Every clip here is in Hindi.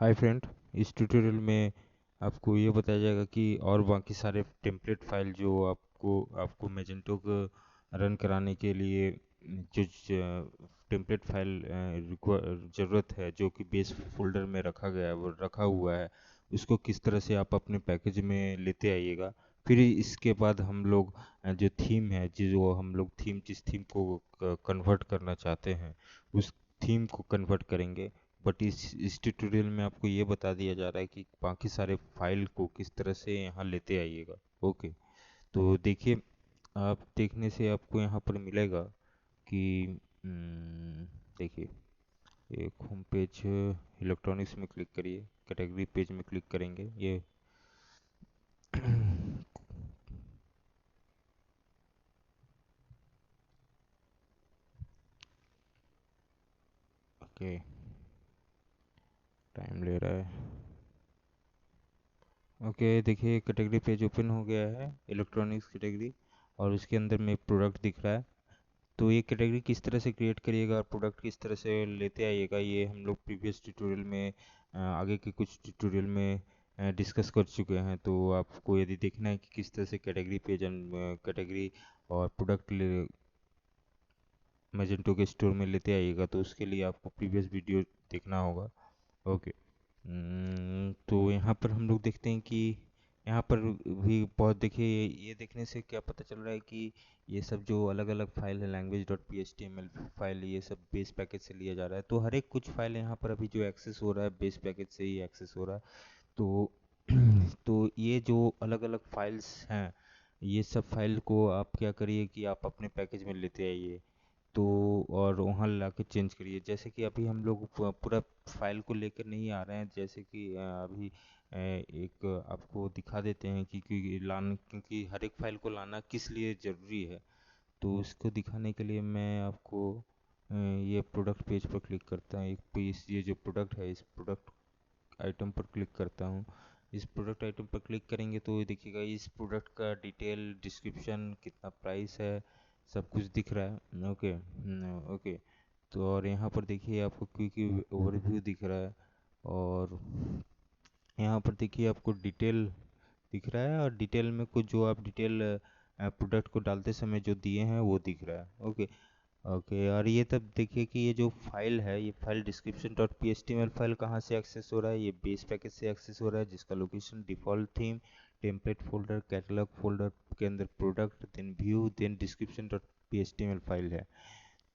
Hi friend. इस ट्यूटोरियल में आपको ये बताया जाएगा कि और बाकी सारे टेम्पलेट फाइल जो आपको आपको मैजेंटो को रन कराने के लिए जो टेम्पलेट फाइल ज़रूरत है, जो कि बेस फोल्डर में रखा गया है, वो रखा हुआ है, उसको किस तरह से आप अपने पैकेज में लेते आइएगा। फिर इसके बाद हम लोग जो थीम है, जो हम लोग जिस थीम को कन्वर्ट करना चाहते हैं, उस थीम को कन्वर्ट करेंगे। बट इस ट्यूटोरियल में आपको ये बता दिया जा रहा है कि बाकी सारे फाइल को किस तरह से यहाँ लेते आइएगा। ओके, तो देखिए, आप देखने से आपको यहाँ पर मिलेगा कि देखिए, एक होम पेज, इलेक्ट्रॉनिक्स में क्लिक करिए, कैटेगरी पेज में क्लिक करेंगे ये। ओके, टाइम ले रहा है। ओके, देखिए कैटेगरी पेज ओपन हो गया है, इलेक्ट्रॉनिक्स कैटेगरी, और उसके अंदर में प्रोडक्ट दिख रहा है। तो ये कैटेगरी किस तरह से क्रिएट करिएगा और प्रोडक्ट किस तरह से लेते आइएगा, ये हम लोग प्रीवियस ट्यूटोरियल में आगे के कुछ ट्यूटोरियल में डिस्कस कर चुके हैं। तो आपको यदि देखना है कि किस तरह से कैटेगरी पेज कैटेगरी और प्रोडक्ट मैजेंटो के स्टोर में लेते आइएगा, तो उसके लिए आपको प्रीवियस वीडियो देखना होगा। ओके। तो यहाँ पर हम लोग देखते हैं कि यहाँ पर भी बहुत, देखिए, ये देखने से क्या पता चल रहा है कि ये सब जो अलग अलग फाइल है, language dot P H T M L file, ये सब बेस पैकेज से लिया जा रहा है। तो हर एक कुछ फाइल यहाँ पर अभी जो एक्सेस हो रहा है, बेस पैकेज से ही एक्सेस हो रहा है। तो तो ये जो अलग अलग फाइल्स हैं, ये सब फाइल को आप क्या करिए कि आप अपने पैकेज में लेते आइए। तो और वहाँ ला के चेंज करिए। जैसे कि अभी हम लोग पूरा फाइल को लेकर नहीं आ रहे हैं, जैसे कि अभी एक आपको दिखा देते हैं कि क्योंकि हर एक फाइल को लाना किस लिए ज़रूरी है। तो उसको दिखाने के लिए मैं आपको ये प्रोडक्ट पेज पर क्लिक करता हूँ। एक पेज, ये जो प्रोडक्ट है, इस प्रोडक्ट आइटम पर क्लिक करता हूँ। इस प्रोडक्ट आइटम पर क्लिक करेंगे तो ये देखिएगा, इस प्रोडक्ट का डिटेल, डिस्क्रिप्शन, कितना प्राइस है, सब कुछ दिख रहा है। ओके। ओके। तो और यहाँ पर देखिए आपको क्विक ओवरव्यू दिख रहा है, और यहाँ पर देखिए आपको डिटेल दिख रहा है, और डिटेल में कुछ जो आप डिटेल प्रोडक्ट को डालते समय जो दिए हैं वो दिख रहा है। ओके। ओके, और ये तब देखिए कि ये जो फाइल है, ये file description dot P H T M L file कहाँ से एक्सेस हो रहा है, ये बेस पैकेज से एक्सेस हो रहा है, जिसका location default theme, template folder, catalog folder के अंदर product, then view, then description dot P H T M L file है।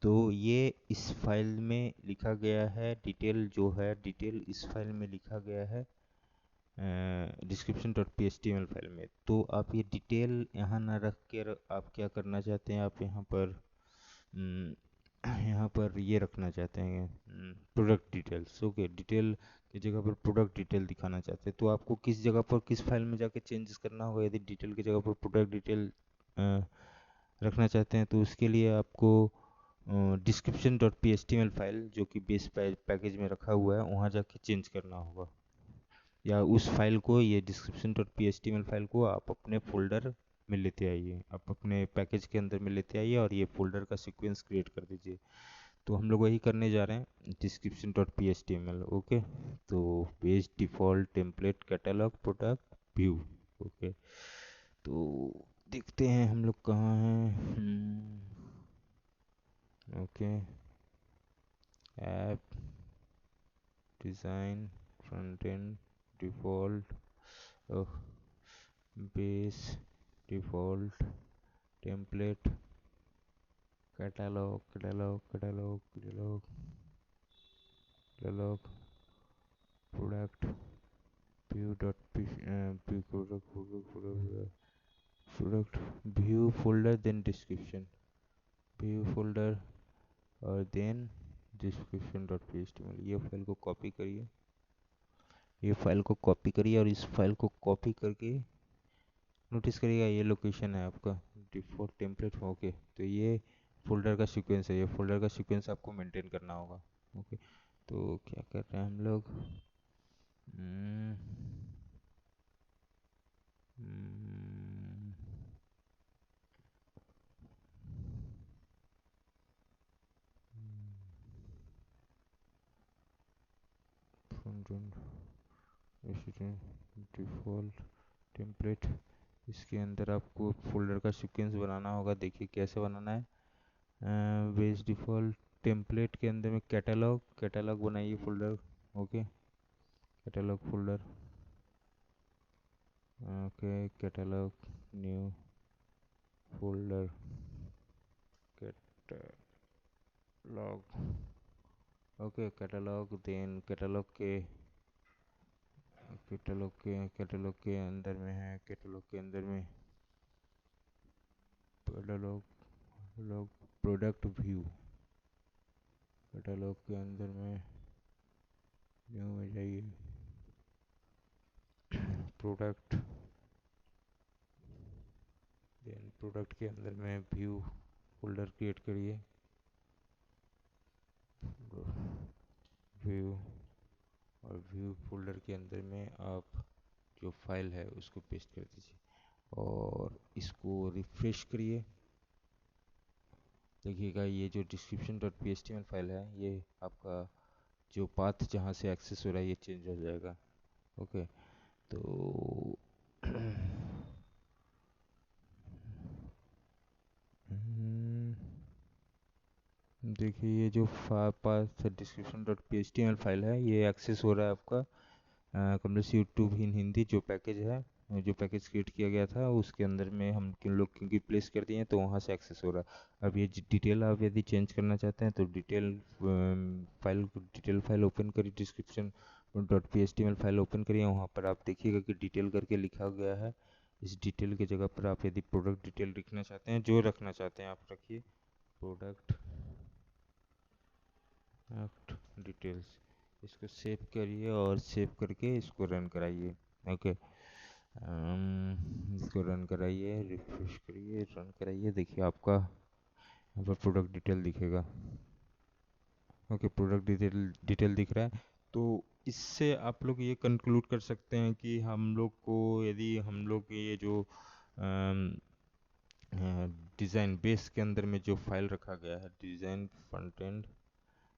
तो ये इस फाइल में लिखा गया है, डिटेल जो है, डिटेल इस फाइल में लिखा गया है description dot P H T M L file में। तो आप ये डिटेल यहाँ ना रख कर आप क्या करना चाहते हैं, आप यहाँ पर हम्म, यहाँ पर ये रखना चाहते हैं प्रोडक्ट डिटेल्स। ओके, डिटेल की जगह पर प्रोडक्ट डिटेल दिखाना चाहते हैं। तो आपको किस जगह पर, किस फाइल में जाके चेंजेस करना होगा, यदि डिटेल की जगह पर प्रोडक्ट डिटेल रखना चाहते हैं, तो उसके लिए आपको description dot P H T M L file जो कि बेस पैकेज में रखा हुआ है, वहाँ जाके चेंज करना होगा। या उस फाइल को, ये description dot P H T M L file को आप अपने फोल्डर में लेते आइए, आप अपने पैकेज के अंदर में लेते आइए, और ये फोल्डर का सीक्वेंस क्रिएट कर दीजिए। तो हम लोग वही करने जा रहे हैं, description dot P H T M L. Okay. तो page, default, template, catalogue, product, view. Okay, तो देखते हैं हम लोग कहाँ हैं। Okay, app, design, front end, default, base, default, template, catalogue, catalogue, catalogue, catalogue, catalogue, product, view dot P, view product, product, view folder, then description, view folder, और then description dot P H T M L. ये फाइल को कॉपी करिए, ये फाइल को कॉपी करिए, और इस फाइल को कॉपी करके नोटिस करिएगा, ये लोकेशन है आपका डिफ़ॉल्ट टेम्पलेट। ओके, तो ये फोल्डर का सीक्वेंस है, ये फोल्डर का सीक्वेंस आपको मेंटेन करना होगा। ओके, तो क्या कर रहे हैं हम लोग, हम्म, डिफ़ॉल्ट टेम्पलेट। इसके अंदर आपको फोल्डर का सीक्वेंस बनाना होगा। देखिए कैसे बनाना है। बेस डिफ़ॉल्ट टेम्पलेट के अंदर में कैटलॉग बनाइए folder. Okay, catalog folder. Okay, catalog new folder catalog. Okay, catalog. Then catalog के अंदर में है, कैटलॉग के अंदर में कैटलॉग प्रोडक्ट व्यू। कैटलॉग के अंदर में न्यू में जाइए, प्रोडक्ट। देन प्रोडक्ट के अंदर में व्यू फोल्डर क्रिएट करिए, व्यू। और व्यू फोल्डर के अंदर में आप जो फाइल है उसको पेस्ट कर दीजिए और इसको रिफ्रेश करिए। देखिएगा ये जो description.html फाइल है, ये आपका जो पाथ जहाँ से एक्सेस हो रहा है ये चेंज हो जाएगा। ओके, तो देखिए ये जो पाथ description.html फाइल है ये एक्सेस हो रहा है आपका कमलेश यूट्यूब इन हिंदी जो पैकेज है, जो पैकेज क्रिएट किया गया था उसके अंदर में हम किन लोग क्योंकि प्लेस कर दिए हैं तो वहाँ से एक्सेस हो रहा है। अब ये डिटेल आप यदि चेंज करना चाहते हैं तो डिटेल फाइल ओपन करिए, description.html फाइल ओपन करिए। वहाँ पर आप देखिएगा कि डिटेल करके लिखा गया है। इस डिटेल की जगह पर आप यदि प्रोडक्ट डिटेल लिखना चाहते हैं, जो रखना चाहते हैं आप रखिए, प्रोडक्ट डिटेल्स। इसको सेव करिए और सेव करके इसको रन कराइए। ओके, इसको रन कराइए, रिफ्रेश करिए, रन कराइए। देखिए आपका यहाँ पर प्रोडक्ट डिटेल दिखेगा। ओके, प्रोडक्ट डिटेल दिख रहा है। तो इससे आप लोग ये कंक्लूड कर सकते हैं कि हम लोग को यदि हम लोग ये जो डिज़ाइन बेस के अंदर में जो फाइल रखा गया है, डिज़ाइन फ्रंट एंड,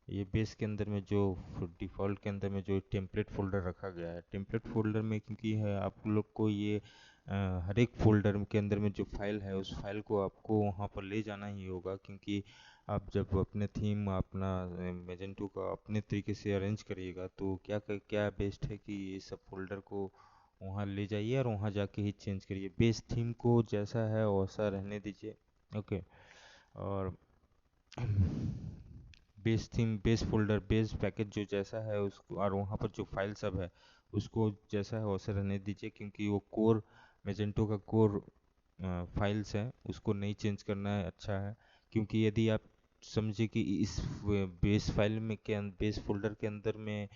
ये बेस के अंदर में जो डिफ़ॉल्ट के अंदर में जो टेम्पलेट फ़ोल्डर रखा गया है, टेम्पलेट फ़ोल्डर में क्योंकि है आप लोग को ये हर एक फ़ोल्डर के अंदर में जो फाइल है उस फाइल को आपको वहाँ पर ले जाना ही होगा। क्योंकि आप जब अपने थीम अपना मैजेंटो का अपने तरीके से अरेंज करिएगा तो क्या बेस्ट है कि ये सब फोल्डर को वहाँ ले जाइए और वहाँ जाके ही चेंज करिए। बेस थीम को जैसा है वैसा रहने दीजिए। ओके, और base theme, base folder, base package जो जैसा है उसको, और वहाँ पर जो फाइल सब है उसको जैसा है वैसा रहने दीजिए। क्योंकि वो कोर मैजेंटो का कोर फाइल्स हैं उसको नहीं चेंज करना है, अच्छा है। क्योंकि यदि आप समझे कि इस बेस फाइल में के बेस फोल्डर के अंदर में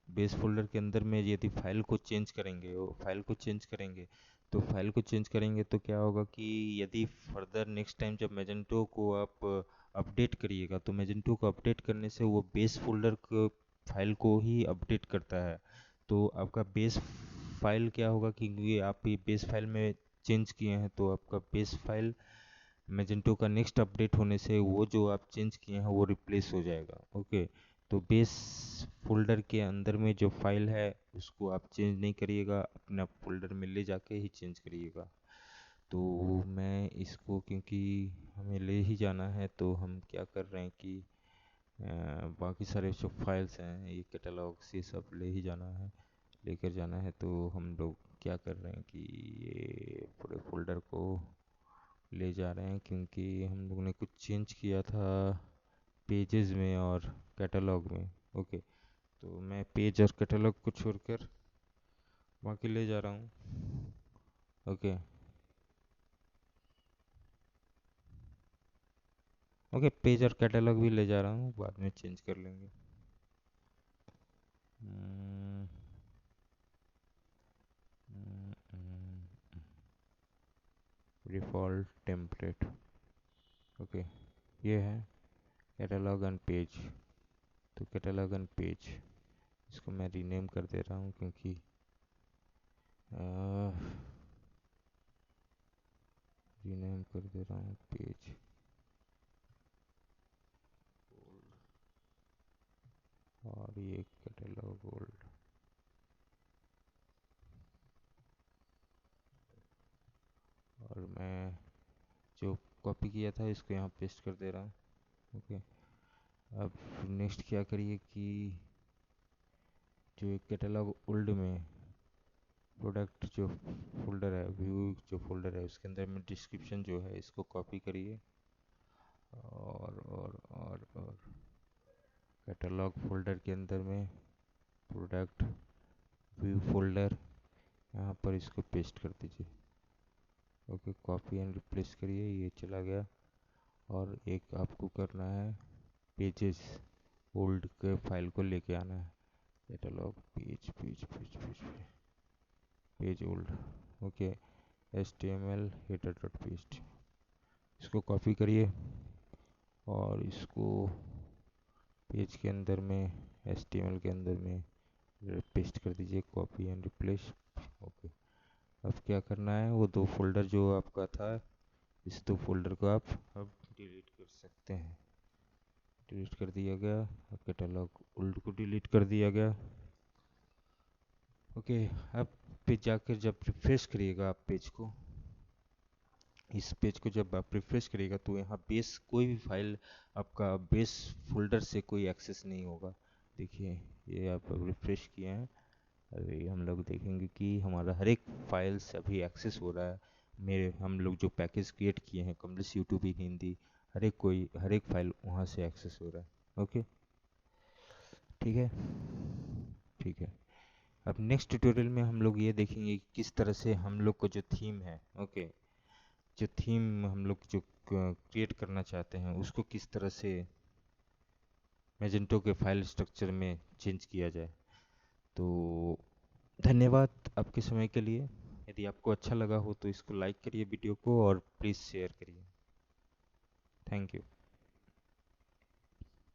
बेस फोल्डर के अंदर में यदि फाइल को चेंज करेंगे, वो फाइल को चेंज करेंगे तो फाइल को चेंज करेंगे तो क्या होगा कि यदि फर्दर नेक्स्ट टाइम जब मैजेंटो को आप अपडेट करिएगा तो मैजेंटो को अपडेट करने से वो बेस फोल्डर को फाइल को ही अपडेट करता है। तो आपका बेस फाइल क्या होगा कि क्योंकि आप ये बेस फाइल में चेंज किए हैं तो आपका बेस फाइल मैजेंटो का नेक्स्ट अपडेट होने से वो जो आप चेंज किए हैं वो रिप्लेस हो जाएगा। ओके, तो बेस फोल्डर के अंदर में जो फाइल है उसको आप चेंज नहीं करिएगा, अपना फोल्डर में ले जाके ही चेंज करिएगा। तो मैं इसको क्योंकि हमें ले ही जाना है तो हम क्या कर रहे हैं कि बाकी सारे जो फाइल्स हैं ये कैटलॉग्स ये सब ले ही जाना है, लेकर जाना है। तो हम लोग क्या कर रहे हैं कि ये पूरे फोल्डर को ले जा रहे हैं क्योंकि हम लोग ने कुछ चेंज किया था पेजेस में और कैटलॉग में। ओके, तो मैं पेज और कैटलॉग को छोड़कर बाकी ले जा रहा हूँ। ओके, ओके, पेज और कैटलॉग भी ले जा रहा हूँ, बाद में चेंज कर लेंगे। Default template. ओके, ये है कैटलॉग एंड पेज। तो कैटलॉग एंड पेज इसको मैं रीनेम कर दे रहा हूँ क्योंकि रीनेम कर दे रहा हूँ पेज। और ये कैटलॉग ओल्ड, और मैं जो कॉपी किया था इसको यहाँ पेस्ट कर दे रहा हूँ। ओके, अब नेक्स्ट क्या करिए कि जो कैटलॉग ओल्ड में प्रोडक्ट जो फोल्डर है, व्यू जो फोल्डर है, उसके अंदर में डिस्क्रिप्शन जो है इसको कॉपी करिए और कैटलॉग फोल्डर के अंदर में प्रोडक्ट व्यू फोल्डर, यहाँ पर इसको पेस्ट कर दीजिए। ओके, कॉपी एंड रिप्लेस करिए, ये चला गया। और एक आपको करना है, पेजेस ओल्ड के फाइल को लेके आना है, catalogue page page page page page old. Okay, HTML header dot paste, इसको कॉपी करिए और इसको पेज के अंदर में HTML के अंदर में पेस्ट कर दीजिए, कॉपी एंड रिप्लेस। ओके, अब क्या करना है, वो दो फोल्डर जो आपका था, इस दो फोल्डर को आप अब डिलीट कर सकते हैं। डिलीट कर दिया गया, कैटलॉग ओल्ड को डिलीट कर दिया गया। ओके, अब पे जाकर जब रिफ्रेश करिएगा आप पेज को, इस पेज को जब आप रिफ्रेश करिएगा तो यहाँ बेस कोई भी फाइल आपका बेस फोल्डर से कोई एक्सेस नहीं होगा। देखिए, ये आप रिफ्रेश किए हैं, अभी हम लोग देखेंगे कि हमारा हर एक फाइल्स अभी एक्सेस हो रहा है। मेरे हम लोग जो पैकेज क्रिएट किए हैं कमलेश यूट्यूब इन हिंदी, हर एक फाइल वहाँ से एक्सेस हो रहा है। ओके, ठीक है, ठीक है। अब नेक्स्ट ट्यूटोरियल में हम लोग ये देखेंगे कि किस तरह से हम लोग को जो थीम है, ओके, जो थीम हम लोग जो क्रिएट करना चाहते हैं उसको किस तरह से मैजेंटो के फाइल स्ट्रक्चर में चेंज किया जाए। तो धन्यवाद आपके समय के लिए। यदि आपको अच्छा लगा हो तो इसको लाइक करिए वीडियो को, और प्लीज़ शेयर करिए। Thank you.